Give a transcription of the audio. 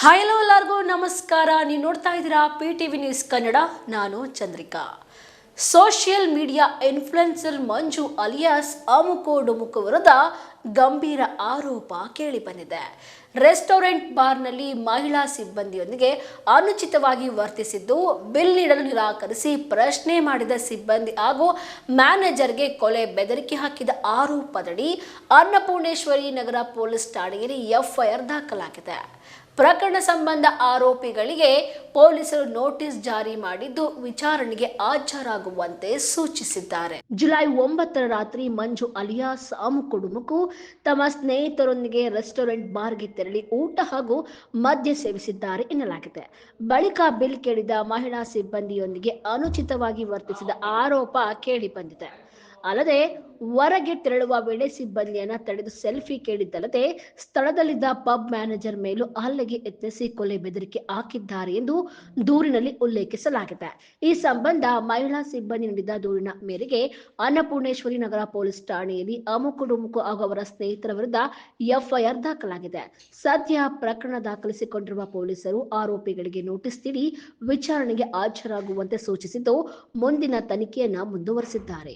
Hi hello ಎಲ್ಲರಿಗೂ ನಮಸ್ಕಾರ. ನೀವು ನೋಡ್ತಾ ಇದ್ದೀರಾ PTV ನ್ಯೂಸ್ ಕನ್ನಡ. ನಾನು ಚಂದ್ರಿಕಾ. ಸೋಷಿಯಲ್ ಮೀಡಿಯಾ ಇನ್ಫ್ಲುಯೆನ್ಸರ್ ಮಂಜು ಅಲಿಯಾಸ್ ಅಮುಕು ಡುಮುಕು ವಿರುದ್ಧ ಗಂಭೀರ ಆರೋಪ ಕೇಳಿಬಂದಿದೆ. ರೆಸ್ಟೋರೆಂಟ್ ಬಾರ್ನಲ್ಲಿ ಮಹಿಳಾ ಸಿಬ್ಬಂದಿಯೊಂದಿಗೆ ಅನುಚಿತವಾಗಿ ವರ್ತಿಸಿದ್ದು, ಬಿಲ್ ನೀಡಲು ನಿರಾಕರಿಸಿ ಪ್ರಶ್ನೆ ಮಾಡಿದ ಸಿಬ್ಬಂದಿ ಹಾಗೂ ಮ್ಯಾನೇಜರ್ಗೆ ಕೊಲೆ ಬೆದರಿಕೆ ಹಾಕಿದ ಆರೋಪದಡಿ ಅನ್ನಪೂರ್ಣೇಶ್ವರಿ ನಗರ ಪೊಲೀಸ್ ಠಾಣೆಯಲ್ಲಿ FIR ದಾಖಲಾಗಿದೆ. ಪ್ರಕರಣ ಸಂಬಂಧ ಆರೋಪಿಗಳಿಗೆ ಪೊಲೀಸರು ನೋಟಿಸ್ ಜಾರಿ ಮಾಡಿದ್ದು ವಿಚಾರಣೆಗೆ ಹಾಜರಾಗುವಂತೆ ಸೂಚಿಸಿದ್ದಾರೆ. ಜುಲೈ 9ರ ರಾತ್ರಿ ಮಂಜು ಅಲಿಯಾಸ್ ಅಮುಕು ಡುಮುಕು ತಮ್ಮ ಸ್ನೇಹಿತರೊಂದಿಗೆ ರೆಸ್ಟೋರೆಂಟ್ ಬಾರ್ಗೆ ತೆರಳಿ ಊಟ ಹಾಗೂ ಮದ್ಯ ಸೇವಿಸಿದ್ದಾರೆ ಎನ್ನಲಾಗಿದೆ. ಬಳಿಕ ಬಿಲ್ ಕೇಳಿದ ಮಹಿಳಾ ಸಿಬ್ಬಂದಿಯೊಂದಿಗೆ ಅನುಚಿತವಾಗಿ ವರ್ತಿಸಿದ ಆರೋಪ ಕೇಳಿಬಂದಿದೆ. ಅಲ್ಲದೆ ಹೊರಗೆ ತೆರಳುವ ವೇಳೆ ಸಿಬ್ಬಂದಿಯನ್ನ ತಡೆದು ಸೆಲ್ಫಿ ಕೇಳಿದ್ದಲ್ಲದೆ ಸ್ಥಳದಲ್ಲಿದ್ದ ಪಬ್ ಮ್ಯಾನೇಜರ್ ಮೇಲೂ ಹಲ್ಲೆಗೆ ಯತ್ನಿಸಿ ಕೊಲೆ ಬೆದರಿಕೆ ಹಾಕಿದ್ದಾರೆ ಎಂದು ದೂರಿನಲ್ಲಿ ಉಲ್ಲೇಖಿಸಲಾಗಿದೆ. ಈ ಸಂಬಂಧ ಮಹಿಳಾ ಸಿಬ್ಬಂದಿ ನೀಡಿದ ದೂರಿನ ಮೇರೆಗೆ ಅನ್ನಪೂರ್ಣೇಶ್ವರಿ ನಗರ ಪೊಲೀಸ್ ಠಾಣೆಯಲ್ಲಿ ಅಮುಕು ಡುಮುಕು ಹಾಗೂ ಅವರ ಸ್ನೇಹಿತರ ವಿರುದ್ಧ FIR ದಾಖಲಾಗಿದೆ. ಸದ್ಯ ಪ್ರಕರಣ ದಾಖಲಿಸಿಕೊಂಡಿರುವ ಪೊಲೀಸರು ಆರೋಪಿಗಳಿಗೆ ನೋಟಿಸ್ ನೀಡಿ ವಿಚಾರಣೆಗೆ ಹಾಜರಾಗುವಂತೆ ಸೂಚಿಸಿದ್ದು ಮುಂದಿನ ತನಿಖೆಯನ್ನ ಮುಂದುವರೆಸಿದ್ದಾರೆ.